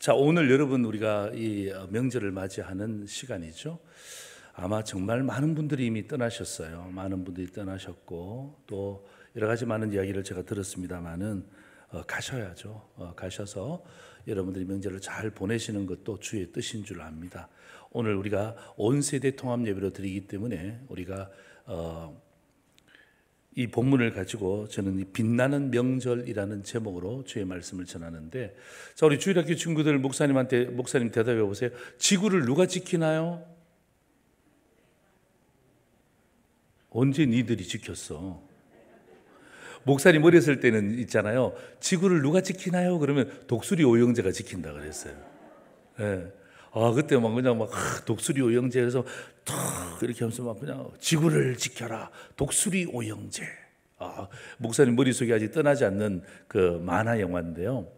자, 오늘 여러분 우리가 이 명절을 맞이하는 시간이죠. 아마 정말 많은 분들이 이미 떠나셨어요. 많은 분들이 떠나셨고 또 여러 가지 많은 이야기를 제가 들었습니다만은 가셔야죠. 가셔서 여러분들이 명절을 잘 보내시는 것도 주의 뜻인 줄 압니다. 오늘 우리가 온 세대 통합 예배로 드리기 때문에 우리가 이 본문을 가지고 저는 이 빛나는 명절이라는 제목으로 주의 말씀을 전하는데, 자, 우리 주일학교 친구들 목사님 대답해 보세요. 지구를 누가 지키나요? 언제 니들이 지켰어? 목사님 어렸을 때는 있잖아요. 지구를 누가 지키나요? 그러면 독수리 오영재가 지킨다 그랬어요. 예. 그때 막 그냥 독수리 오영재 그래서 탁 이렇게 하면서 막 그냥 지구를 지켜라 독수리 오영재. 목사님 머릿속에 아직 떠나지 않는 그 만화 영화인데요.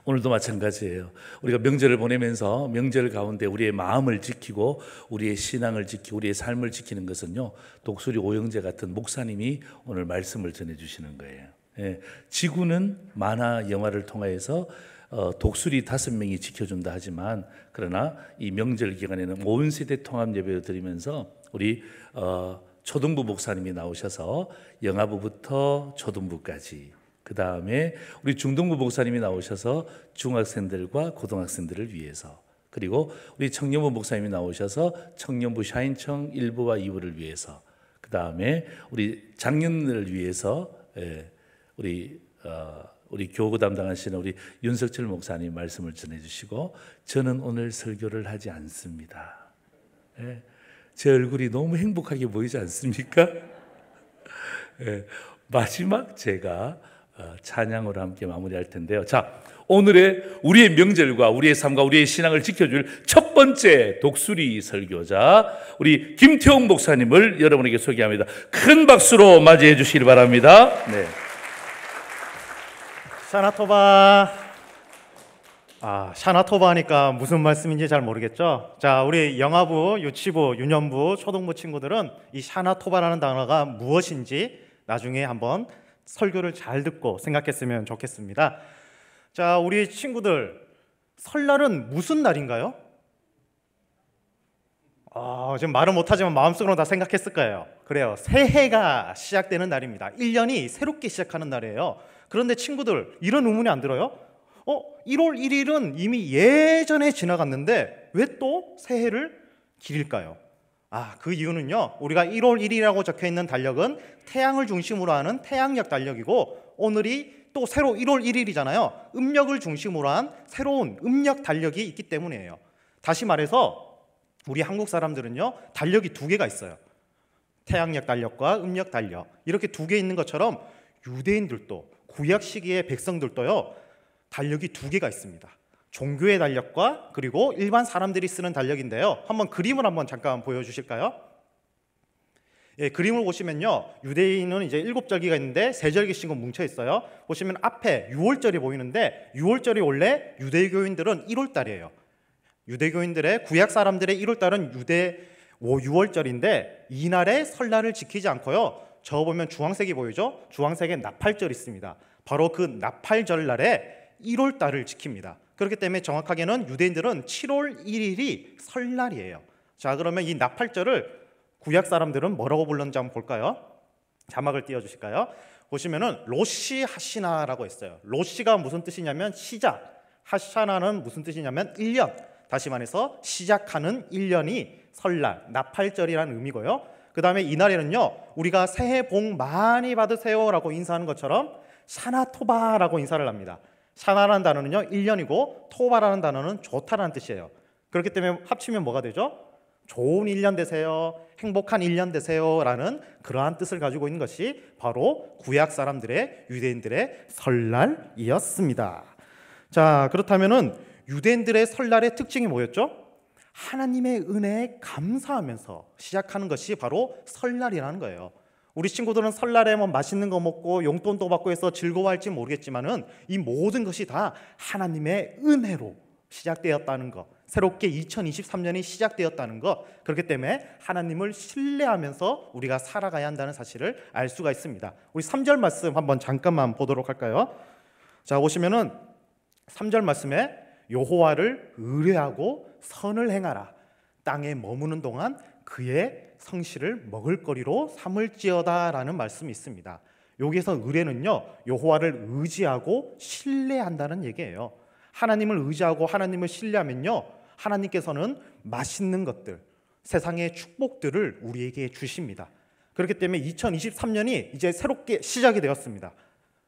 오늘도 마찬가지예요. 우리가 명절을 보내면서 명절 가운데 우리의 마음을 지키고 우리의 신앙을 지키고 우리의 삶을 지키는 것은요, 독수리 오영재 같은 목사님이 오늘 말씀을 전해주시는 거예요. 예. 지구는 만화 영화를 통해서 독수리 5명이 지켜준다 하지만, 그러나 이 명절 기간에는 온 세대 통합 예배를 드리면서 우리 초등부 목사님이 나오셔서 영아부부터 초등부까지, 그 다음에 우리 중등부 목사님이 나오셔서 중학생들과 고등학생들을 위해서, 그리고 우리 청년부 목사님이 나오셔서 청년부 샤인청 1부와 2부를 위해서, 그 다음에 우리 장년들을 위해서 우리 교구 담당하시는 우리 윤석철 목사님 말씀을 전해주시고, 저는 오늘 설교를 하지 않습니다. 제 얼굴이 너무 행복하게 보이지 않습니까? 마지막 제가 찬양으로 함께 마무리할 텐데요. 자, 오늘의 우리의 명절과 우리의 삶과 우리의 신앙을 지켜줄 첫 번째 독수리 설교자 우리 김태홍 목사님을 여러분에게 소개합니다. 큰 박수로 맞이해 주시기 바랍니다. 네. 샤나토바. 샤나토바 하니까 무슨 말씀인지 잘 모르겠죠? 자, 우리 영아부, 유치부, 유년부, 초등부 친구들은 이 샤나토바라는 단어가 무엇인지 나중에 한번 설교를 잘 듣고 생각했으면 좋겠습니다. 자, 우리 친구들, 설날은 무슨 날인가요? 지금 말은 못하지만 마음속으로 다 생각했을 거예요. 그래요, 새해가 시작되는 날입니다. 1년이 새롭게 시작하는 날이에요. 그런데 친구들, 이런 의문이 안 들어요? 1월 1일은 이미 예전에 지나갔는데 왜 또 새해를 기릴까요? 그 이유는요, 우리가 1월 1일이라고 적혀있는 달력은 태양을 중심으로 하는 태양력 달력이고, 오늘이 또 새로 1월 1일이잖아요. 음력을 중심으로 한 새로운 음력 달력이 있기 때문이에요. 다시 말해서 우리 한국 사람들은요, 달력이 2개가 있어요. 태양력 달력과 음력 달력, 이렇게 2개 있는 것처럼 유대인들도, 구약 시기의 백성들도요, 달력이 2개가 있습니다. 종교의 달력과 그리고 일반 사람들이 쓰는 달력인데요. 한번 그림을 한번 잠깐 보여주실까요? 그림을 보시면요, 유대인은 이제 7절기가 있는데 3절기씩은 뭉쳐 있어요. 보시면 앞에 6월절이 보이는데, 6월절이 원래 유대교인들은 1월달이에요. 유대교인들의, 구약 사람들의 1월달은 6월절인데 이날에 설날을 지키지 않고요, 저 보면 주황색이 보이죠? 주황색에 나팔절이 있습니다. 바로 그 나팔절 날에 1월달을 지킵니다. 그렇기 때문에 정확하게는 유대인들은 7월 1일이 설날이에요. 자, 그러면 이 나팔절을 구약 사람들은 뭐라고 불렀는지 한번 볼까요? 자막을 띄워주실까요? 보시면은 로시 하시나라고 있어요. 로시가 무슨 뜻이냐면 시작, 하샤나는 무슨 뜻이냐면 1년, 다시 말해서 시작하는 1년이 설날, 나팔절이라는 의미고요. 그 다음에 이날에는요, 우리가 새해 복 많이 받으세요라고 인사하는 것처럼 샤나토바라고 인사를 합니다. 샤나라는 단어는요 1년이고, 토바라는 단어는 좋다라는 뜻이에요. 그렇기 때문에 합치면 뭐가 되죠? 좋은 1년 되세요, 행복한 1년 되세요 라는 그러한 뜻을 가지고 있는 것이 바로 구약 사람들의, 유대인들의 설날이었습니다. 자, 그렇다면은 유대인들의 설날의 특징이 뭐였죠? 하나님의 은혜에 감사하면서 시작하는 것이 바로 설날이라는 거예요. 우리 친구들은 설날에 뭐 맛있는 거 먹고 용돈도 받고 해서 즐거워할지 모르겠지만은 이 모든 것이 다 하나님의 은혜로 시작되었다는 것, 새롭게 2023년이 시작되었다는 것, 그렇기 때문에 하나님을 신뢰하면서 우리가 살아가야 한다는 사실을 알 수가 있습니다. 우리 3절 말씀 한번 잠깐만 보도록 할까요? 자, 보시면은 3절 말씀에 여호와를 의뢰하고 선을 행하라. 땅에 머무는 동안 그의 성실을 먹을거리로 삼을지어다라는 말씀이 있습니다. 여기서 의뢰는요, 여호와를 의지하고 신뢰한다는 얘기예요. 하나님을 의지하고 하나님을 신뢰하면요, 하나님께서는 맛있는 것들, 세상의 축복들을 우리에게 주십니다. 그렇기 때문에 2023년이 이제 새롭게 시작이 되었습니다.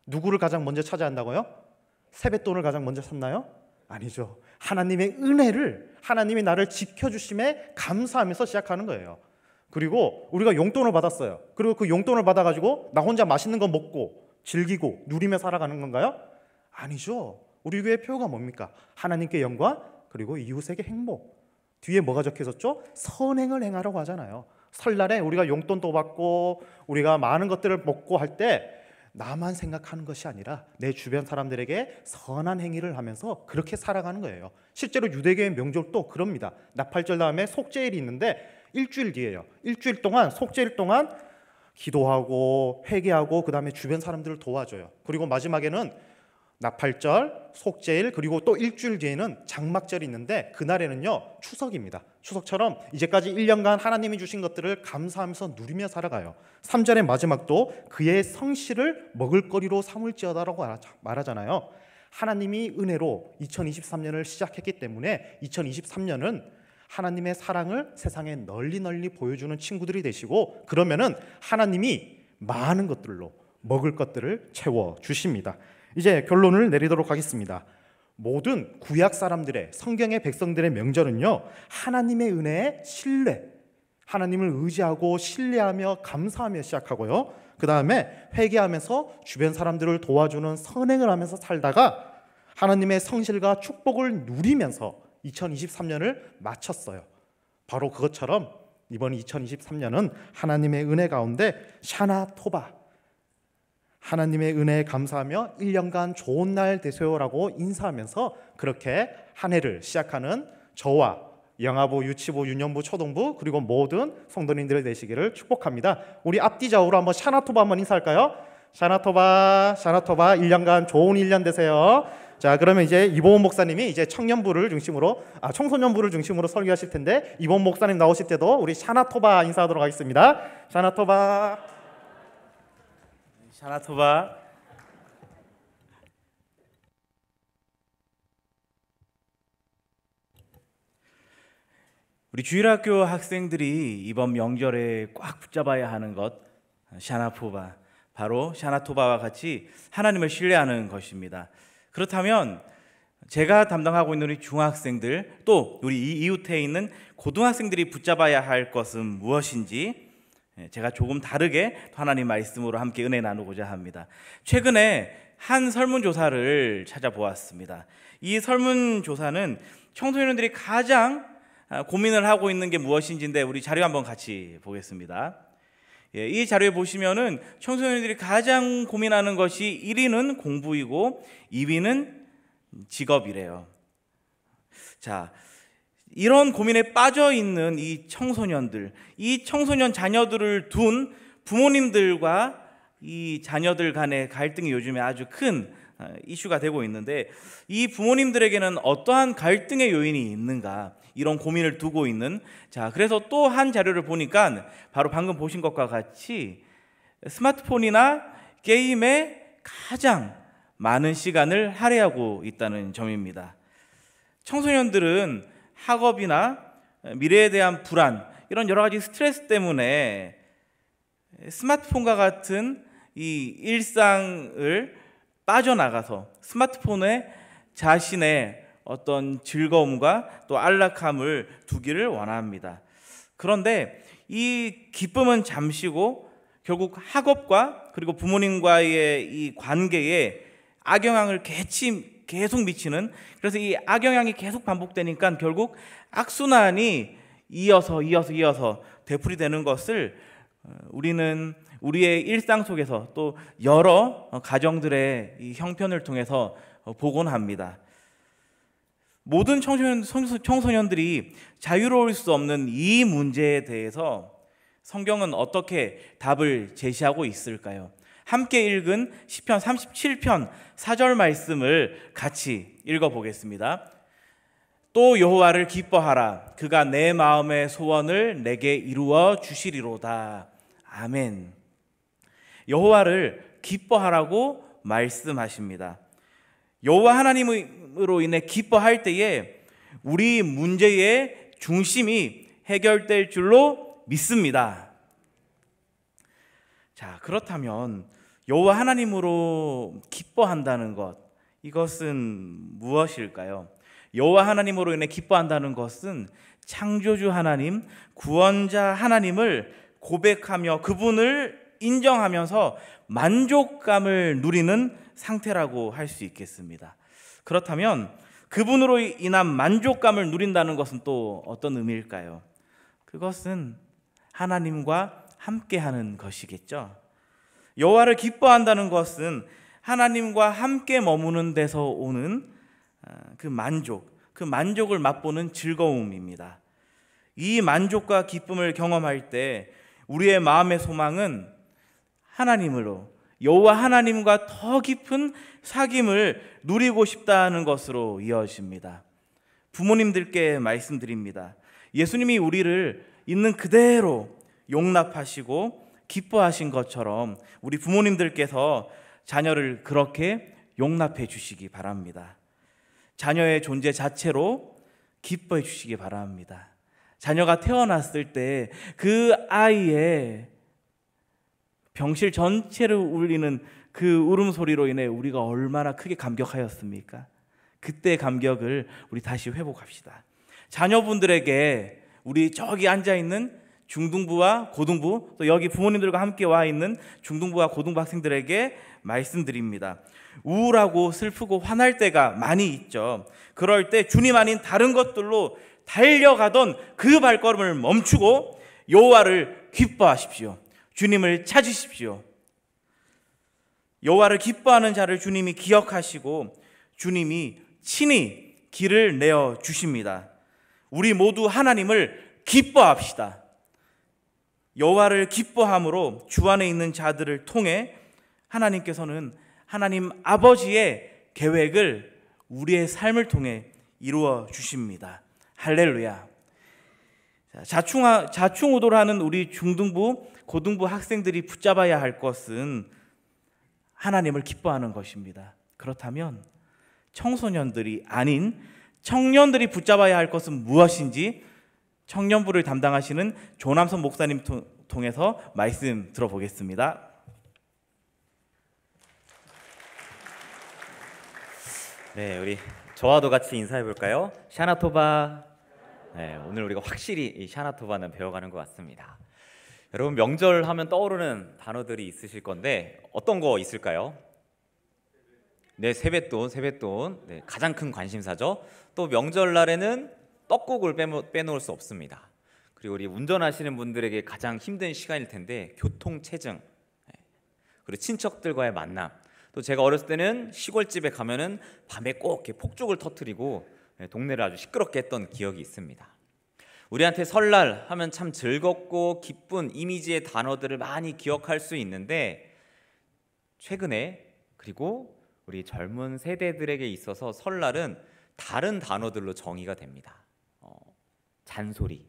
누구를 가장 먼저 찾아한다고요? 세뱃돈을 가장 먼저 찾나요? 아니죠. 하나님의 은혜를, 하나님이 나를 지켜주심에 감사하면서 시작하는 거예요. 그리고 우리가 용돈을 받았어요. 그리고 그 용돈을 받아가지고 나 혼자 맛있는 거 먹고 즐기고 누리며 살아가는 건가요? 아니죠. 우리 교회의 표가 뭡니까? 하나님께 영광, 그리고 이웃에게 행복. 뒤에 뭐가 적혀 있었죠? 선행을 행하라고 하잖아요. 설날에 우리가 용돈도 받고 우리가 많은 것들을 먹고 할 때 나만 생각하는 것이 아니라 내 주변 사람들에게 선한 행위를 하면서 그렇게 살아가는 거예요. 실제로 유대교의 명절도 그럽니다. 나팔절 다음에 속죄일이 있는데 일주일 뒤에요. 일주일 동안, 속죄일 동안 기도하고 회개하고 그 다음에 주변 사람들을 도와줘요. 그리고 마지막에는 나팔절, 속죄일, 그리고 또 일주일 뒤에는 장막절이 있는데 그날에는요 추석입니다. 추석처럼 이제까지 1년간 하나님이 주신 것들을 감사하면서 누리며 살아가요. 3절의 마지막도 그의 성실을 먹을거리로 삼을지어다라고 말하잖아요. 하나님이 은혜로 2023년을 시작했기 때문에 2023년은 하나님의 사랑을 세상에 널리 보여주는 친구들이 되시고, 그러면은 하나님이 많은 것들로 먹을 것들을 채워주십니다. 이제 결론을 내리도록 하겠습니다. 모든 구약 사람들의, 성경의 백성들의 명절은요, 하나님의 은혜에 신뢰, 하나님을 의지하고 신뢰하며 감사하며 시작하고요, 그 다음에 회개하면서 주변 사람들을 도와주는 선행을 하면서 살다가 하나님의 성실과 축복을 누리면서 2023년을 마쳤어요. 바로 그것처럼 이번 2023년은 하나님의 은혜 가운데 샤나토바, 하나님의 은혜에 감사하며 1년간 좋은 날 되세요라고 인사하면서 그렇게 한 해를 시작하는 저와 영아부, 유치부, 유년부, 초등부, 그리고 모든 성도님들 되시기를 축복합니다. 우리 앞뒤 좌우로 한번 샤나토바 한번 인사할까요? 샤나토바, 샤나토바, 1년간 좋은 1년 되세요. 자, 그러면 이제 이보은 목사님이 이제 청년부를 중심으로, 청소년부를 중심으로 설교하실 텐데, 이보은 목사님 나오실 때도 우리 샤나토바 인사하도록 하겠습니다. 샤나토바, 샤나토바. 우리 주일학교 학생들이 이번 명절에 꽉 붙잡아야 하는 것, 샤나토바, 바로 샤나토바와 같이 하나님을 신뢰하는 것입니다. 그렇다면 제가 담당하고 있는 우리 중학생들, 또 우리 이 이웃에 있는 고등학생들이 붙잡아야 할 것은 무엇인지 제가 조금 다르게 하나님 말씀으로 함께 은혜 나누고자 합니다. 최근에 한 설문조사를 찾아보았습니다. 이 설문조사는 청소년들이 가장 고민을 하고 있는 게 무엇인지인데, 우리 자료 한번 같이 보겠습니다. 이 자료에 보시면은 청소년들이 가장 고민하는 것이 1위는 공부이고 2위는 직업이래요. 자, 이런 고민에 빠져 있는 이 청소년들, 이 청소년 자녀들을 둔 부모님들과 이 자녀들 간의 갈등이 요즘에 아주 큰 이슈가 되고 있는데, 이 부모님들에게는 어떠한 갈등의 요인이 있는가, 이런 고민을 두고 있는, 자, 그래서 또 한 자료를 보니까 바로 방금 보신 것과 같이 스마트폰이나 게임에 가장 많은 시간을 할애하고 있다는 점입니다. 청소년들은 학업이나 미래에 대한 불안, 이런 여러 가지 스트레스 때문에 스마트폰과 같은 이 일상을 빠져나가서 스마트폰에 자신의 어떤 즐거움과 또 안락함을 두기를 원합니다. 그런데 이 기쁨은 잠시고 결국 학업과 그리고 부모님과의 이 관계에 악영향을 계속 미치는, 그래서 이 악영향이 계속 반복되니까 결국 악순환이 이어서 되풀이되는 것을 우리는 우리의 일상 속에서 또 여러 가정들의 이 형편을 통해서 보곤 합니다. 모든 청소년들이 자유로울 수 없는 이 문제에 대해서 성경은 어떻게 답을 제시하고 있을까요? 함께 읽은 시편 37편 4절 말씀을 같이 읽어보겠습니다. 또 여호와를 기뻐하라. 그가 내 마음의 소원을 내게 이루어 주시리로다. 아멘. 여호와를 기뻐하라고 말씀하십니다. 여호와 하나님으로 인해 기뻐할 때에 우리 문제의 중심이 해결될 줄로 믿습니다. 자, 그렇다면 여호와 하나님으로 기뻐한다는 것, 이것은 무엇일까요? 여호와 하나님으로 인해 기뻐한다는 것은 창조주 하나님, 구원자 하나님을 고백하며 그분을 인정하면서 만족감을 누리는 상태라고 할 수 있겠습니다. 그렇다면 그분으로 인한 만족감을 누린다는 것은 또 어떤 의미일까요? 그것은 하나님과 함께하는 것이겠죠. 여호와를 기뻐한다는 것은 하나님과 함께 머무는 데서 오는 그 만족을 맛보는 즐거움입니다. 이 만족과 기쁨을 경험할 때 우리의 마음의 소망은 하나님으로, 여호와 하나님과 더 깊은 사귐을 누리고 싶다는 것으로 이어집니다. 부모님들께 말씀드립니다. 예수님이 우리를 있는 그대로 용납하시고 기뻐하신 것처럼 우리 부모님들께서 자녀를 그렇게 용납해 주시기 바랍니다. 자녀의 존재 자체로 기뻐해 주시기 바랍니다. 자녀가 태어났을 때 그 아이의 병실 전체를 울리는 그 울음소리로 인해 우리가 얼마나 크게 감격하였습니까? 그때 감격을 우리 다시 회복합시다. 자녀분들에게 우리 저기 앉아있는 중등부와 고등부, 또 여기 부모님들과 함께 와 있는 중등부와 고등부 학생들에게 말씀드립니다. 우울하고 슬프고 화날 때가 많이 있죠. 그럴 때 주님 아닌 다른 것들로 달려가던 그 발걸음을 멈추고 여호와를 기뻐하십시오. 주님을 찾으십시오. 여호와를 기뻐하는 자를 주님이 기억하시고 주님이 친히 길을 내어 주십니다. 우리 모두 하나님을 기뻐합시다. 여호와를 기뻐함으로 주 안에 있는 자들을 통해 하나님께서는 하나님 아버지의 계획을 우리의 삶을 통해 이루어 주십니다. 할렐루야. 자충우돌 하는 우리 중등부, 고등부 학생들이 붙잡아야 할 것은 하나님을 기뻐하는 것입니다. 그렇다면 청소년들이 아닌 청년들이 붙잡아야 할 것은 무엇인지 청년부를 담당하시는 조남선 목사님 통해서 말씀 들어보겠습니다. 네, 우리 저와도 같이 인사해 볼까요? 샤나토바. 네, 오늘 우리가 확실히 이 샤나토바는 배워가는 것 같습니다. 여러분, 명절 하면 떠오르는 단어들이 있으실 건데 어떤 거 있을까요? 네, 세뱃돈. 네, 가장 큰 관심사죠. 또 명절날에는 떡국을 빼놓을 수 없습니다. 그리고 우리 운전하시는 분들에게 가장 힘든 시간일 텐데 교통체증, 그리고 친척들과의 만남. 또 제가 어렸을 때는 시골집에 가면은 밤에 꼭 이렇게 폭죽을 터뜨리고 동네를 아주 시끄럽게 했던 기억이 있습니다. 우리한테 설날 하면 참 즐겁고 기쁜 이미지의 단어들을 많이 기억할 수 있는데 최근에 그리고 우리 젊은 세대들에게 있어서 설날은 다른 단어들로 정의가 됩니다. 잔소리.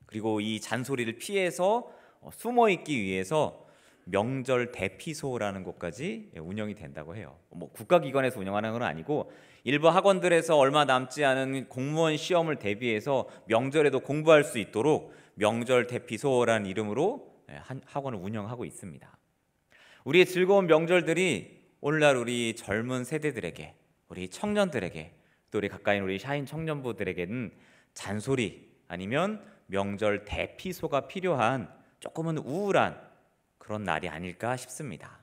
그리고 이 잔소리를 피해서 숨어있기 위해서 명절 대피소라는 곳까지 운영이 된다고 해요. 뭐 국가기관에서 운영하는 건 아니고 일부 학원들에서 얼마 남지 않은 공무원 시험을 대비해서 명절에도 공부할 수 있도록 명절 대피소라는 이름으로 학원을 운영하고 있습니다. 우리의 즐거운 명절들이 오늘날 우리 젊은 세대들에게, 우리 청년들에게, 또 우리 가까이 우리 샤인 청년부들에게는 잔소리 아니면 명절 대피소가 필요한 조금은 우울한 그런 날이 아닐까 싶습니다.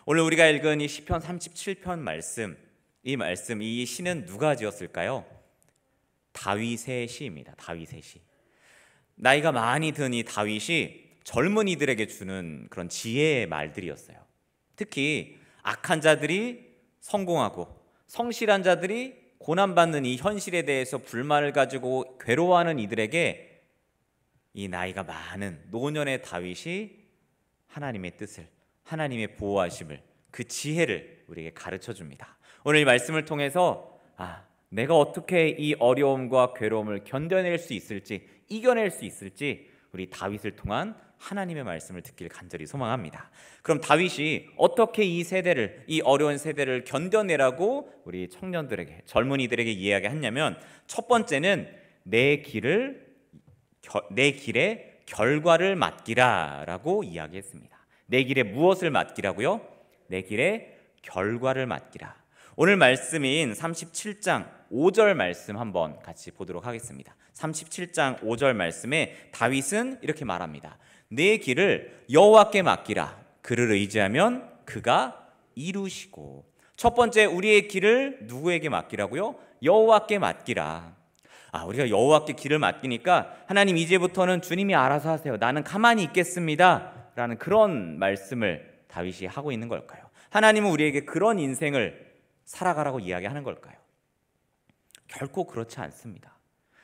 오늘 우리가 읽은 이 시편 37편 말씀, 이 시는 누가 지었을까요? 다윗의 시입니다. 다윗의 시. 나이가 많이 든 이 다윗이 젊은이들에게 주는 그런 지혜의 말들이었어요. 특히 악한 자들이 성공하고 성실한 자들이 고난받는 이 현실에 대해서 불만을 가지고 괴로워하는 이들에게 이 나이가 많은 노년의 다윗이 하나님의 뜻을, 하나님의 보호하심을, 그 지혜를 우리에게 가르쳐 줍니다. 오늘 이 말씀을 통해서 내가 어떻게 이 어려움과 괴로움을 견뎌낼 수 있을지, 이겨낼 수 있을지 우리 다윗을 통한 하나님의 말씀을 듣길 간절히 소망합니다. 그럼 다윗이 어떻게 이 세대를, 이 어려운 세대를 견뎌내라고 우리 청년들에게, 젊은이들에게 이야기했냐면, 첫 번째는 내 길에 결과를 맡기라라고 이야기했습니다. 내 길에 무엇을 맡기라고요? 내 길에 결과를 맡기라. 오늘 말씀인 37장 5절 말씀 한번 같이 보도록 하겠습니다. 37장 5절 말씀에 다윗은 이렇게 말합니다. 내 길을 여호와께 맡기라. 그를 의지하면 그가 이루시고. 첫 번째, 우리의 길을 누구에게 맡기라고요? 여호와께 맡기라. 우리가 여호와께 길을 맡기니까 하나님 이제부터는 주님이 알아서 하세요. 나는 가만히 있겠습니다. 라는 그런 말씀을 다윗이 하고 있는 걸까요? 하나님은 우리에게 그런 인생을 살아가라고 이야기하는 걸까요? 결코 그렇지 않습니다.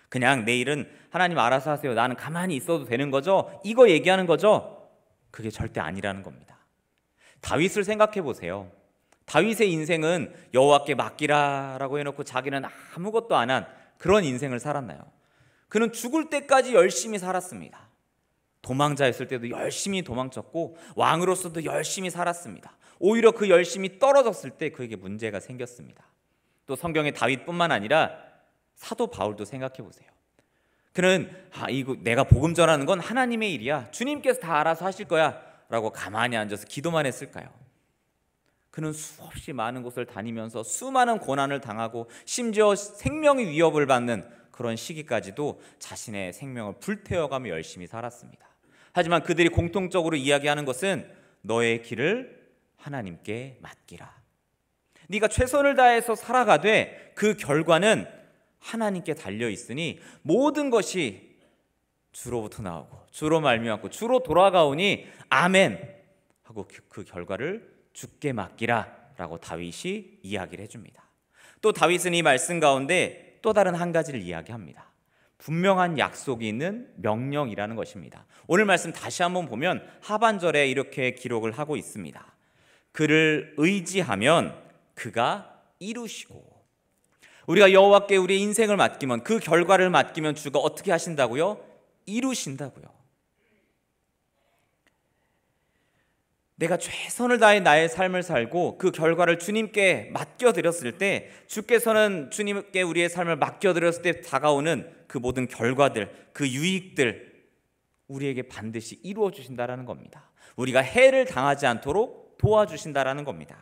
그냥 내일은 하나님 알아서 하세요. 나는 가만히 있어도 되는 거죠? 이거 얘기하는 거죠? 그게 절대 아니라는 겁니다. 다윗을 생각해 보세요. 다윗의 인생은 여호와께 맡기라라고 해놓고 자기는 아무것도 안 한 그런 인생을 살았나요? 그는 죽을 때까지 열심히 살았습니다. 도망자였을 때도 열심히 도망쳤고 왕으로서도 열심히 살았습니다. 오히려 그 열심이 떨어졌을 때 그에게 문제가 생겼습니다. 또 성경의 다윗뿐만 아니라 사도 바울도 생각해 보세요. 그는 이거 내가 복음 전하는 건 하나님의 일이야, 주님께서 다 알아서 하실 거야 라고 가만히 앉아서 기도만 했을까요? 그는 수없이 많은 곳을 다니면서 수많은 고난을 당하고 심지어 생명의 위협을 받는 그런 시기까지도 자신의 생명을 불태워가며 열심히 살았습니다. 하지만 그들이 공통적으로 이야기하는 것은 너의 길을 하나님께 맡기라. 네가 최선을 다해서 살아가되 그 결과는 하나님께 달려있으니 모든 것이 주로부터 나오고 주로 말미암고 주로 돌아가오니 아멘 하고 그 결과를 주께 맡기라 라고 다윗이 이야기를 해줍니다. 또 다윗은 이 말씀 가운데 또 다른 한 가지를 이야기합니다. 분명한 약속이 있는 명령이라는 것입니다. 오늘 말씀 다시 한번 보면 하반절에 이렇게 기록을 하고 있습니다. 그를 의지하면 그가 이루시고. 우리가 여호와께 우리의 인생을 맡기면, 그 결과를 맡기면 주가 어떻게 하신다고요? 이루신다고요. 내가 최선을 다해 나의 삶을 살고 그 결과를 주님께 맡겨드렸을 때, 주께서는 주님께 우리의 삶을 맡겨드렸을 때 다가오는 그 모든 결과들, 그 유익들 우리에게 반드시 이루어 주신다라는 겁니다. 우리가 해를 당하지 않도록 도와주신다라는 겁니다.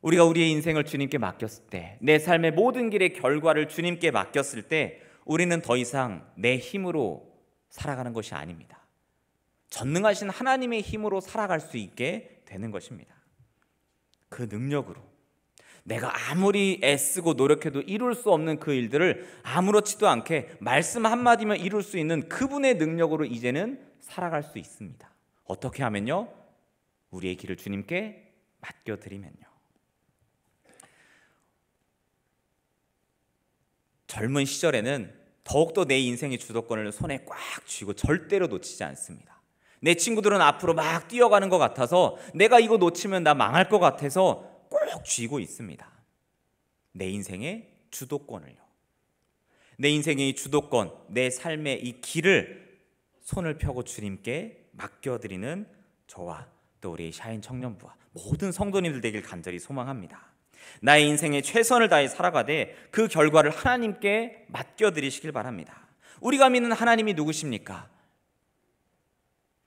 우리가 우리의 인생을 주님께 맡겼을 때, 내 삶의 모든 길의 결과를 주님께 맡겼을 때 우리는 더 이상 내 힘으로 살아가는 것이 아닙니다. 전능하신 하나님의 힘으로 살아갈 수 있게 되는 것입니다. 그 능력으로 내가 아무리 애쓰고 노력해도 이룰 수 없는 그 일들을 아무렇지도 않게 말씀 한마디면 이룰 수 있는 그분의 능력으로 이제는 살아갈 수 있습니다. 어떻게 하면요? 우리의 길을 주님께 맡겨드리면요. 젊은 시절에는 더욱더 내 인생의 주도권을 손에 꽉 쥐고 절대로 놓치지 않습니다. 내 친구들은 앞으로 막 뛰어가는 것 같아서 내가 이거 놓치면 나 망할 것 같아서 꼭 쥐고 있습니다. 내 인생의 주도권을요. 내 인생의 주도권, 내 삶의 이 길을 손을 펴고 주님께 맡겨드리는 저와 또 우리 샤인 청년부와 모든 성도님들 되길 간절히 소망합니다. 나의 인생에 최선을 다해 살아가되 그 결과를 하나님께 맡겨드리시길 바랍니다. 우리가 믿는 하나님이 누구십니까?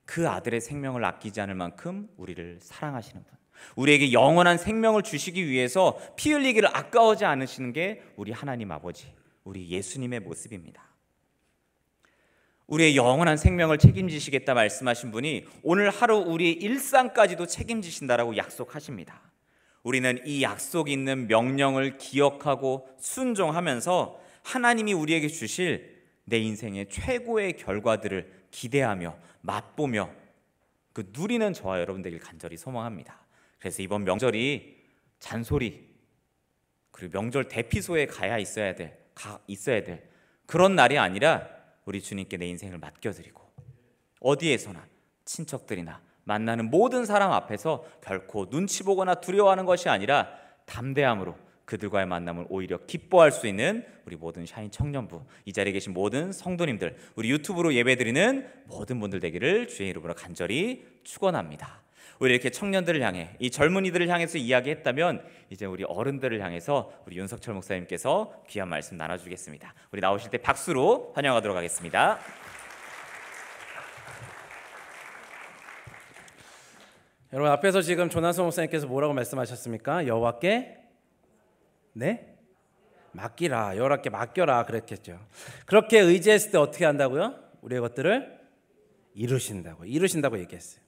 그 아들의 생명을 아끼지 않을 만큼 우리를 사랑하시는 분, 우리에게 영원한 생명을 주시기 위해서 피 흘리기를 아까워하지 않으시는 게 우리 하나님 아버지, 우리 예수님의 모습입니다. 우리의 영원한 생명을 책임지시겠다 말씀하신 분이 오늘 하루 우리의 일상까지도 책임지신다라고 약속하십니다. 우리는 이 약속 있는 명령을 기억하고 순종하면서 하나님이 우리에게 주실 내 인생의 최고의 결과들을 기대하며 맛보며 그 누리는 저와 여러분 되길 간절히 소망합니다. 그래서 이번 명절이 잔소리 그리고 명절 대피소에 있어야 될 그런 날이 아니라 우리 주님께 내 인생을 맡겨드리고 어디에서나 친척들이나 만나는 모든 사람 앞에서 결코 눈치 보거나 두려워하는 것이 아니라 담대함으로 그들과의 만남을 오히려 기뻐할 수 있는 우리 모든 샤인 청년부, 이 자리에 계신 모든 성도님들, 우리 유튜브로 예배드리는 모든 분들 되기를 주의 이름으로 간절히 축원합니다. 우리 이렇게 청년들을 향해, 이 젊은이들을 향해서 이야기했다면 이제 우리 어른들을 향해서 우리 윤석철 목사님께서 귀한 말씀 나눠주겠습니다. 우리 나오실 때 박수로 환영하도록 하겠습니다. 여러분, 앞에서 지금 조난선 목사님께서 뭐라고 말씀하셨습니까? 여호와께 맡기라, 여호와께 맡겨라 그랬겠죠. 그렇게 의지했을 때 어떻게 한다고요? 우리의 것들을 이루신다고 얘기했어요.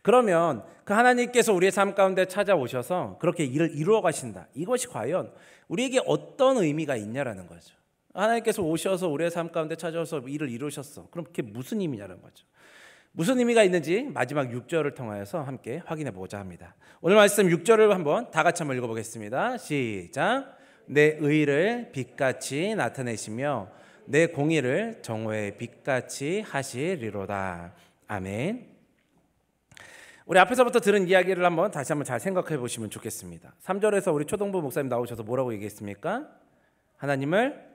그러면 그 하나님께서 우리의 삶 가운데 찾아오셔서 그렇게 일을 이루어 가신다, 이것이 과연 우리에게 어떤 의미가 있냐라는 거죠. 하나님께서 오셔서 우리의 삶 가운데 찾아와서 일을 이루셨어. 그럼 그게 무슨 의미냐는 거죠. 무슨 의미가 있는지 마지막 6절을 통하여서 함께 확인해 보고자 합니다. 오늘 말씀 6절을 한번 다 같이 한번 읽어보겠습니다. 시작. 내 의를 빛같이 나타내시며 내 공의를 정오의 빛같이 하시리로다. 아멘. 우리 앞에서부터 들은 이야기를 한번 다시 한번 잘 생각해 보시면 좋겠습니다. 3절에서 우리 초동부 목사님 나오셔서 뭐라고 얘기했습니까? 하나님을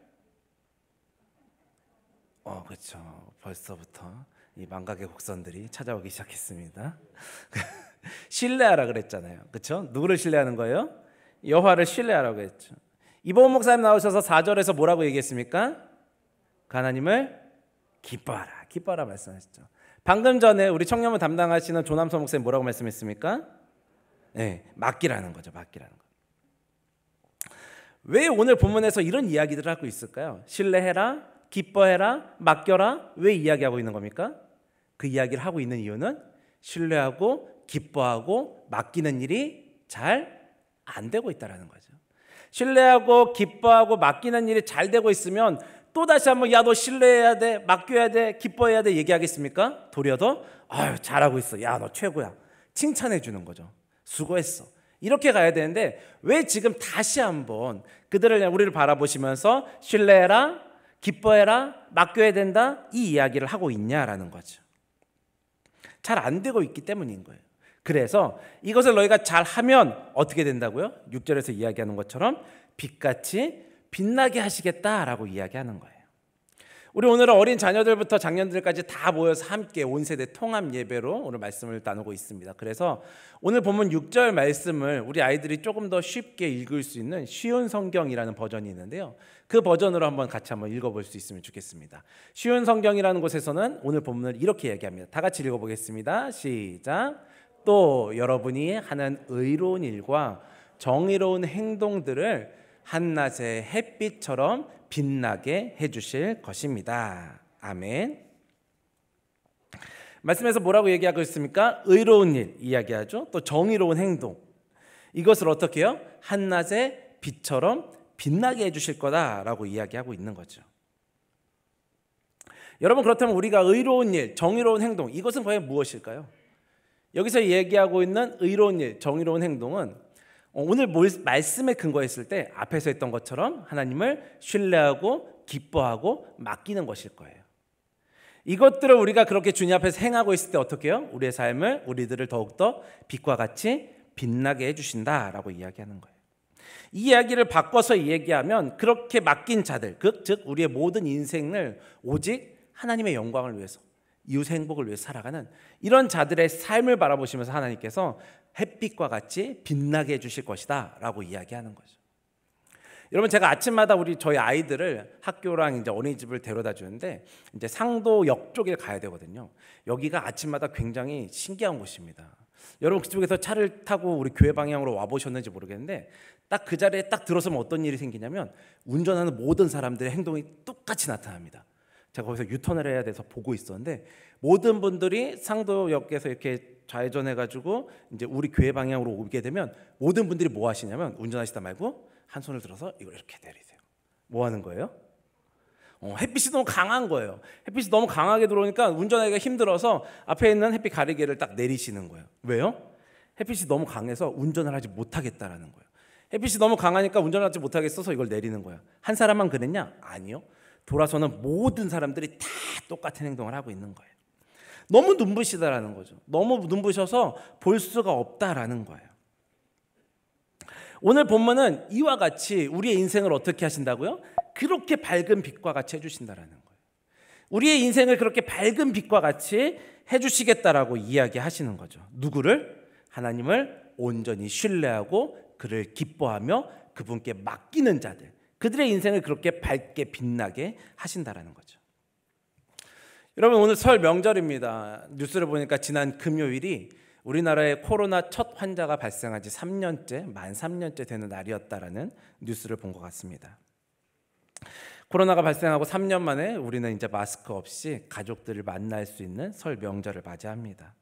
그렇죠. 벌써부터 이 망각의 곡선들이 찾아오기 시작했습니다. 신뢰하라 그랬잖아요. 그렇죠? 누구를 신뢰하는 거예요? 여호와를 신뢰하라고 했죠. 이보은 목사님 나오셔서 4절에서 뭐라고 얘기했습니까? 그 하나님을 기뻐하라 말씀하셨죠. 방금 전에 우리 청년부 담당하시는 조남선 목사님 뭐라고 말씀했습니까? 맡기라는 거죠. 맡기라는 거. 왜 오늘 본문에서 이런 이야기들을 하고 있을까요? 신뢰해라, 기뻐해라, 맡겨라, 왜 이야기하고 있는 겁니까? 그 이야기를 하고 있는 이유는 신뢰하고 기뻐하고 맡기는 일이 잘 안 되고 있다는 거죠. 신뢰하고 기뻐하고 맡기는 일이 잘 되고 있으면 또다시 한번 야, 너 신뢰해야 돼, 맡겨야 돼, 기뻐해야 돼 얘기하겠습니까? 도리어 더 잘하고 있어, 야, 너 최고야, 칭찬해 주는 거죠. 수고했어, 이렇게 가야 되는데 왜 지금 다시 한번 우리를 바라보시면서 신뢰해라, 기뻐해라, 맡겨야 된다, 이 이야기를 하고 있냐라는 거죠. 잘 안 되고 있기 때문인 거예요. 그래서 이것을 너희가 잘하면 어떻게 된다고요? 6절에서 이야기하는 것처럼 빛같이 빛나게 하시겠다라고 이야기하는 거예요. 우리 오늘은 어린 자녀들부터 장년들까지 다 모여서 함께 온 세대 통합 예배로 오늘 말씀을 나누고 있습니다. 그래서 오늘 본문 6절 말씀을 우리 아이들이 조금 더 쉽게 읽을 수 있는 쉬운 성경이라는 버전이 있는데요. 그 버전으로 한번 같이 한번 읽어볼 수 있으면 좋겠습니다. 쉬운 성경이라는 곳에서는 오늘 본문을 이렇게 얘기합니다. 다 같이 읽어보겠습니다. 시작. 또 여러분이 하는 의로운 일과 정의로운 행동들을 한낮의 햇빛처럼 빛나게 해주실 것입니다. 아멘. 말씀에서 뭐라고 얘기하고 있습니까? 의로운 일 이야기하죠. 또 정의로운 행동, 이것을 어떻게 해요? 한낮의 빛처럼 빛나게 해주실 거다라고 이야기하고 있는 거죠. 여러분, 그렇다면 우리가 의로운 일, 정의로운 행동, 이것은 과연 무엇일까요? 여기서 얘기하고 있는 의로운 일, 정의로운 행동은 오늘 말씀에 근거했을 때 앞에서 했던 것처럼 하나님을 신뢰하고 기뻐하고 맡기는 것일 거예요. 이것들을 우리가 그렇게 주님 앞에서 행하고 있을 때 어떻게 해요? 우리의 삶을, 우리들을 더욱더 빛과 같이 빛나게 해주신다라고 이야기하는 거예요. 이 이야기를 바꿔서 얘기하면 그렇게 맡긴 자들, 즉 우리의 모든 인생을 오직 하나님의 영광을 위해서, 이웃의 행복을 위해서 살아가는 이런 자들의 삶을 바라보시면서 하나님께서 햇빛과 같이 빛나게 해주실 것이다 라고 이야기하는 거죠. 여러분, 제가 아침마다 저희 아이들을 학교랑 이제 어린이집을 데려다 주는데 이제 상도역 쪽에 가야 되거든요. 여기가 아침마다 굉장히 신기한 곳입니다. 여러분, 그쪽에서 차를 타고 우리 교회 방향으로 와 보셨는지 모르겠는데 딱 그 자리에 딱 들어서면 어떤 일이 생기냐면 운전하는 모든 사람들의 행동이 똑같이 나타납니다. 제가 거기서 유턴을 해야 돼서 보고 있었는데 모든 분들이 상도역에서 이렇게 좌회전해가지고 이제 우리 교회 방향으로 오게 되면 모든 분들이 뭐 하시냐면 운전하시다 말고 한 손을 들어서 이걸 이렇게 내리세요. 뭐 하는 거예요? 햇빛이 너무 강한 거예요. 햇빛이 너무 강하게 들어오니까 운전하기가 힘들어서 앞에 있는 햇빛 가리개를 딱 내리시는 거예요. 왜요? 햇빛이 너무 강해서 운전을 하지 못하겠다라는 거예요. 햇빛이 너무 강하니까 운전을 하지 못하겠어서 이걸 내리는 거예요. 한 사람만 그랬냐? 아니요. 돌아서는 모든 사람들이 다 똑같은 행동을 하고 있는 거예요. 너무 눈부시다라는 거죠. 너무 눈부셔서 볼 수가 없다라는 거예요. 오늘 본문은 이와 같이 우리의 인생을 어떻게 하신다고요? 그렇게 밝은 빛과 같이 해주신다라는 거예요. 우리의 인생을 그렇게 밝은 빛과 같이 해주시겠다라고 이야기하시는 거죠. 누구를? 하나님을 온전히 신뢰하고 그를 기뻐하며 그분께 맡기는 자들, 그들의 인생을 그렇게 밝게 빛나게 하신다라는 거죠. 여러분, 오늘 설 명절입니다. 뉴스를 보니까 지난 금요일이 우리나라에 코로나 첫 환자가 발생한 지 3년째, 만 3년째 되는 날이었다라는 뉴스를 본 것 같습니다. 코로나가 발생하고 3년 만에 우리는 이제 마스크 없이 가족들을 만날 수 있는 설 명절을 맞이합니다.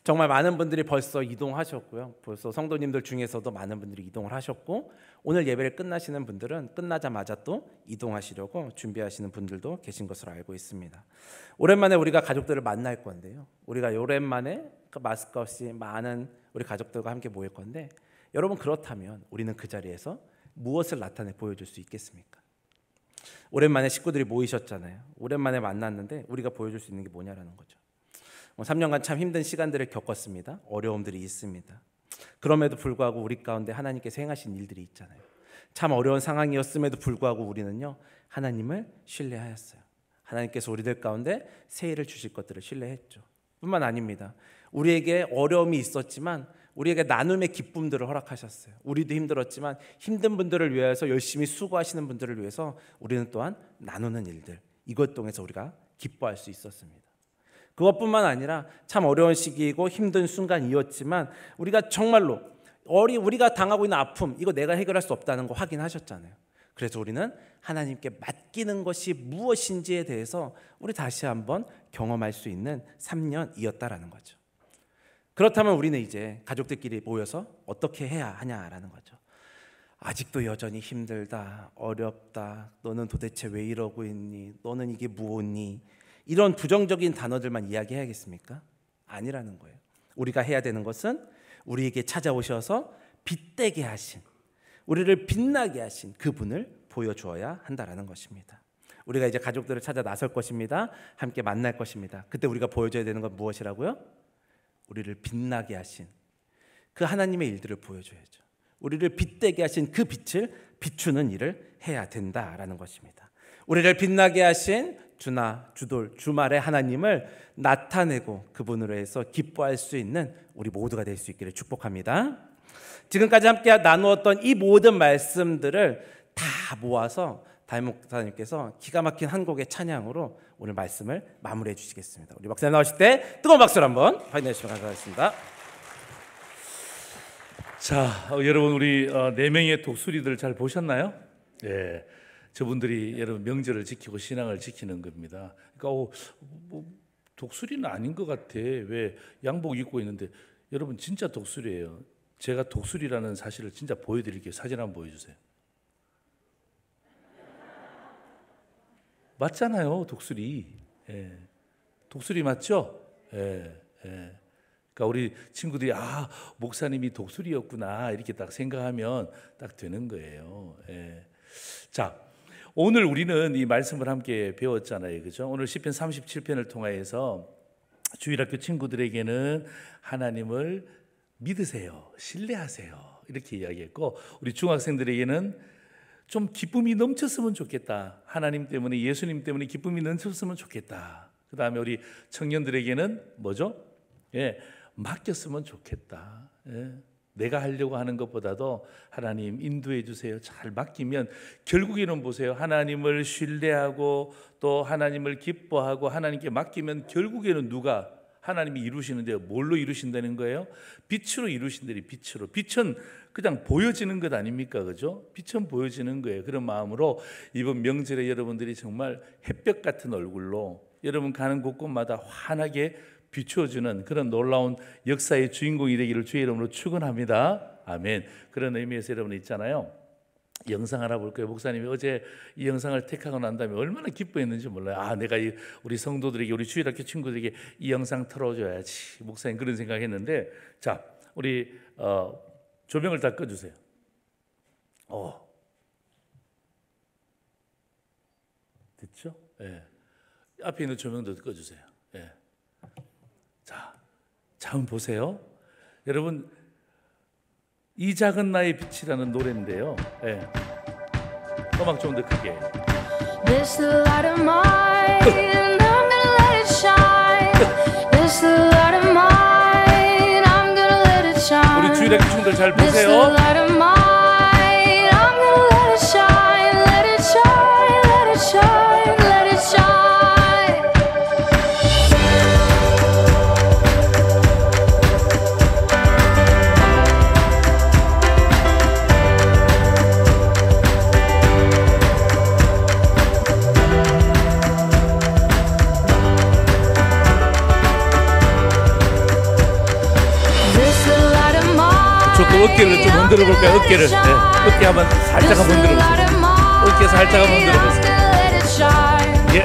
정말 많은 분들이 벌써 이동하셨고요. 벌써 성도님들 중에서도 많은 분들이 이동을 하셨고, 오늘 예배를 끝나시는 분들은 끝나자마자 또 이동하시려고 준비하시는 분들도 계신 것으로 알고 있습니다. 오랜만에 우리가 가족들을 만날 건데요. 우리가 오랜만에 마스크 없이 많은 우리 가족들과 함께 모일 건데, 여러분, 그렇다면 우리는 그 자리에서 무엇을 나타내 보여줄 수 있겠습니까? 오랜만에 식구들이 모이셨잖아요. 오랜만에 만났는데 우리가 보여줄 수 있는 게 뭐냐라는 거죠. 3년간 참 힘든 시간들을 겪었습니다. 어려움들이 있습니다. 그럼에도 불구하고 우리 가운데 하나님께서 행하신 일들이 있잖아요. 참 어려운 상황이었음에도 불구하고 우리는요, 하나님을 신뢰하였어요. 하나님께서 우리들 가운데 새 일을 주실 것들을 신뢰했죠. 뿐만 아닙니다. 우리에게 어려움이 있었지만 우리에게 나눔의 기쁨들을 허락하셨어요. 우리도 힘들었지만 힘든 분들을 위해서 열심히 수고하시는 분들을 위해서 우리는 또한 나누는 일들, 이것 통해서 우리가 기뻐할 수 있었습니다. 그것뿐만 아니라 참 어려운 시기이고 힘든 순간이었지만 우리가 정말로 우리가 당하고 있는 아픔, 이거 내가 해결할 수 없다는 거 확인하셨잖아요. 그래서 우리는 하나님께 맡기는 것이 무엇인지에 대해서 우리 다시 한번 경험할 수 있는 3년이었다라는 거죠. 그렇다면 우리는 이제 가족들끼리 모여서 어떻게 해야 하냐라는 거죠. 아직도 여전히 힘들다, 어렵다, 너는 도대체 왜 이러고 있니, 너는 이게 무엇니, 이런 부정적인 단어들만 이야기해야겠습니까? 아니라는 거예요. 우리가 해야 되는 것은 우리에게 찾아오셔서 빛되게 하신, 우리를 빛나게 하신 그분을 보여주어야 한다라는 것입니다. 우리가 이제 가족들을 찾아 나설 것입니다. 함께 만날 것입니다. 그때 우리가 보여줘야 되는 건 무엇이라고요? 우리를 빛나게 하신 그 하나님의 일들을 보여줘야죠. 우리를 빛되게 하신 그 빛을 비추는 일을 해야 된다라는 것입니다. 우리를 빛나게 하신 주나 주돌 주말의 하나님을 나타내고 그분으로 해서 기뻐할 수 있는 우리 모두가 될 수 있기를 축복합니다. 지금까지 함께 나누었던 이 모든 말씀들을 다 모아서 담임 목사님께서 기가 막힌 한 곡의 찬양으로 오늘 말씀을 마무리해 주시겠습니다. 우리 목사님 나오실 때 뜨거운 박수를 한번 환영해 주시면 감사하겠습니다. 자, 여러분, 우리 4명의 독수리들 잘 보셨나요? 예. 저분들이 여러분 명절을 지키고 신앙을 지키는 겁니다. 그러니까 독수리는 아닌 것 같아. 왜 양복 입고 있는데, 여러분 진짜 독수리예요. 제가 독수리라는 사실을 진짜 보여드릴게요. 사진 한번 보여주세요. 맞잖아요, 독수리. 예. 독수리 맞죠? 예. 예. 그러니까 우리 친구들이 목사님이 독수리였구나 이렇게 딱 생각하면 딱 되는 거예요. 예. 자, 오늘 우리는 이 말씀을 함께 배웠잖아요, 그죠? 오늘 시편 37편을 통하여서 주일학교 친구들에게는 하나님을 믿으세요, 신뢰하세요 이렇게 이야기했고, 우리 중학생들에게는 좀 기쁨이 넘쳤으면 좋겠다, 하나님 때문에, 예수님 때문에 기쁨이 넘쳤으면 좋겠다. 그 다음에 우리 청년들에게는 뭐죠? 예, 맡겼으면 좋겠다. 예. 내가 하려고 하는 것보다도 하나님 인도해 주세요. 잘 맡기면 결국에는 보세요. 하나님을 신뢰하고 또 하나님을 기뻐하고 하나님께 맡기면 결국에는 누가? 하나님이 이루시는데요. 뭘로 이루신다는 거예요? 빛으로 이루신다니, 빛으로. 빛은 그냥 보여지는 것 아닙니까? 그죠? 빛은 보여지는 거예요. 그런 마음으로 이번 명절에 여러분들이 정말 햇볕 같은 얼굴로 여러분 가는 곳곳마다 환하게 비추어주는 그런 놀라운 역사의 주인공이 되기를 주의 이름으로 축원합니다. 아멘. 그런 의미에서 여러분 있잖아요. 영상 하나 볼 거예요. 목사님이 어제 이 영상을 택하고 난 다음에 얼마나 기뻐했는지 몰라요. 내가 우리 성도들에게, 우리 주일학교 친구들에게 이 영상 틀어줘야지. 목사님 그런 생각했는데, 자, 우리 조명을 다 꺼주세요. 됐죠? 예. 앞에 있는 조명도 꺼주세요. 예. 자, 한번 보세요. 여러분, 이 작은 나의 빛이라는 노래인데요. 예. 음악 좀 더 크게. This the light of mine, I'm gonna let it shine. This the light of mine, I'm gonna let it shine. 우리 주일학 친구들 잘 This the 보세요. light of mine, I'm gonna let it shine, let it shine, let it shine, let it shine. 조금 어깨를 좀 흔들어 볼까요? 어깨를. 네. 어깨 한번 살짝 한번 흔들어 보세요. 어깨 살짝 한번 흔들어 보세요. 예.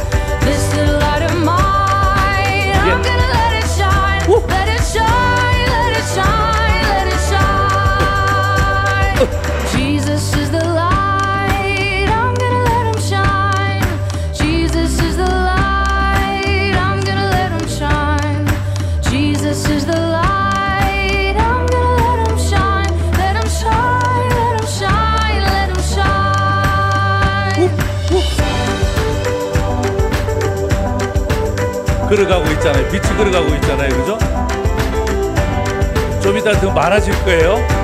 Jesus is the light, I'm gonna let him shine. Jesus is the light, I'm gonna let him shine. Jesus is the light, I'm gonna let him shine. Let him shine, let him shine, let him shine. 걸어가고 있잖아요. 빛이 걸어가고 있잖아요. 그죠? 좀 이따 더 많아질 거예요.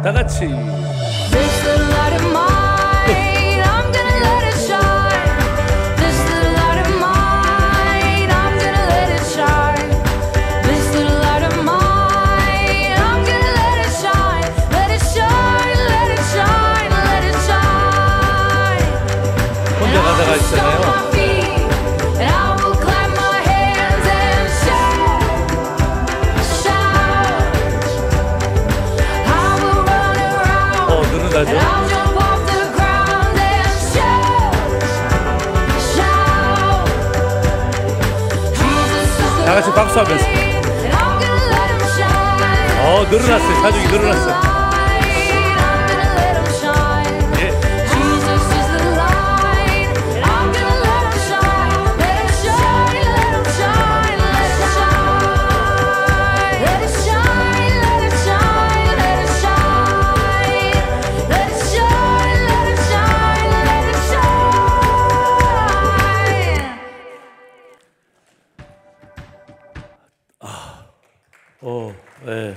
다 같이. This the light of mine, I'm gonna let it shine. This the light of mine, I'm gonna let it shine. This the light of mine, I'm gonna let it shine. Let it shine, let it shine, let it shine. 혼자 가다가 있잖아요. And I will clap my hands and shout, shout. I will run around. 늘어나죠? And I'll jump off the ground and shout, shout. Jesus is the 다 같이 박수하면서. light, and I'm gonna let him shine. 늘어났어요. 자중이 늘어났어요. I'm gonna let him shine. 예. Jesus is the light, and I'm gonna let him shine. Let him shine, let him shine, let him shine. Let it shine, let it shine, let it shine. Let it shine, let it shine, let it shine. 예.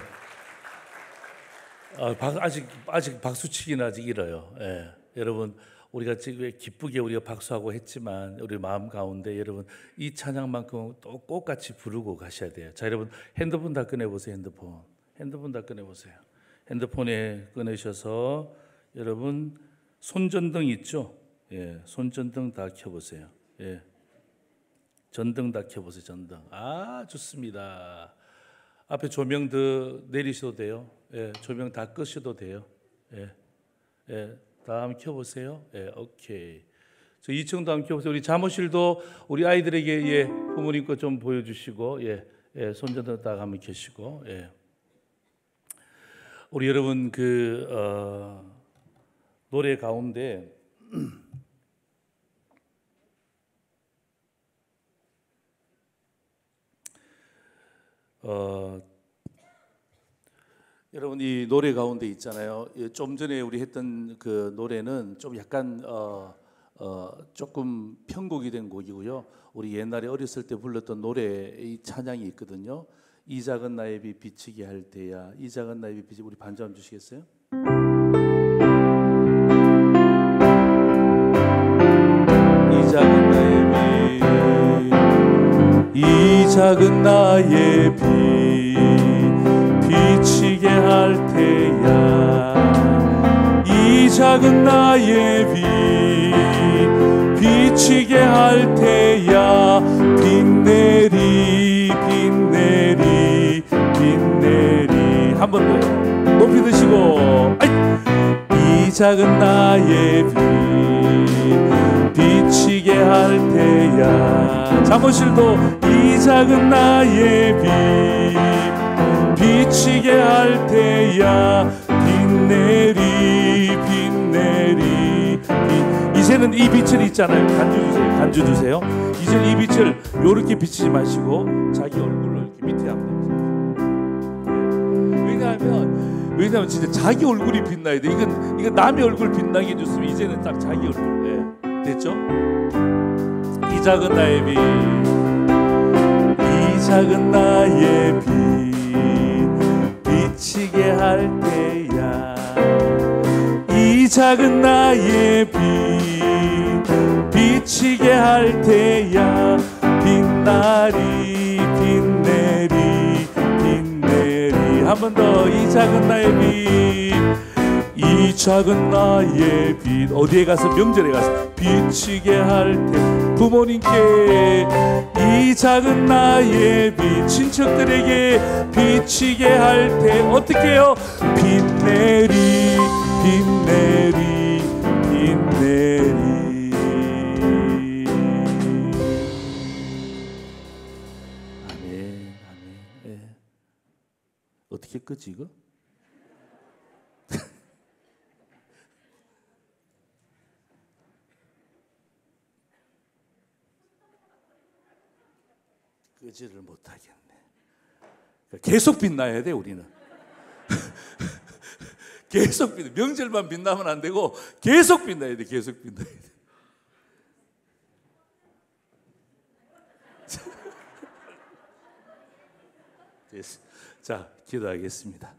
아직 박수치기는 아직 이러요. 예. 여러분, 우리가 지금 기쁘게 우리가 박수하고 했지만 우리 마음 가운데 여러분 이 찬양만큼 또 꽃같이 부르고 가셔야 돼요. 자, 여러분 핸드폰 다 꺼내 보세요. 핸드폰 다 꺼내 보세요. 핸드폰에 꺼내셔서 여러분 손전등 있죠? 예, 손전등 다 켜보세요. 예, 전등 다 켜보세요. 전등. 좋습니다. 앞에 조명 더 내리셔도 돼요. 예, 조명 다 끄셔도 돼요. 예, 다 한번 켜보세요. 예, 오케이. 저 2층도 한번 켜보세요. 우리 사무실도 우리 아이들에게 예, 부모님 거 좀 보여주시고, 손전등 딱 한번 켜시고, 우리 여러분 노래 가운데 여러분 이 노래 가운데 있잖아요. 좀 전에 우리 했던 그 노래는 좀 약간 조금 편곡이 된 곡이고요. 우리 옛날에 어렸을 때 불렀던 노래 이 찬양이 있거든요. 이 작은 나의 빛 비치게 할 때야. 이 작은 나의 빛 비치게. 우리 반주 한번 주시겠어요? 이 작은 나의 빛, 이 작은 나의 빛 비치게 할 때야. 작은 나의 빛 비치게 할 테야. 빛내리 빛내리 빛내리. 한 번 더 높이 드시고. 이 작은 나의 빛 비치게 할 테야. 잠옷실도 이 작은 나의 빛 비치게 할 테야. 빛내리 빛내리 빛. 이제는 이 빛을 있잖아요. 간주 주세요. 이제 이 빛을 요렇게 비치지 마시고 자기 얼굴로 이렇게 밑에 한번. 왜냐하면 진짜 자기 얼굴이 빛나야 돼. 이건 남의 얼굴 빛나게 해줬으면 이제는 딱 자기 얼굴. 됐죠? 이 작은 나의 빛, 이 작은 나의 빛 비치게 할 때야. 이 작은 나의 빛 비치게 할 때야. 빛나리 빛내리 빛내리. 한 번 더. 이 작은 나의 빛, 이 작은 나의 빛. 어디에 가서? 명절에 가서 비치게 할 때. 부모님께 이 작은 나의 빛 친척들에게 비치게 할 때 어떻게 해요? 빛내리 빛내리 빛내리. 아멘 아멘. 어떻게 끄지 이거? 끄지를 못하겠네. 계속 빛나야 돼 우리는. 계속 빛나. 명절만 빛나면 안 되고 계속 빛나야 돼. 계속 빛나야 돼. 됐어. 자, 기도하겠습니다.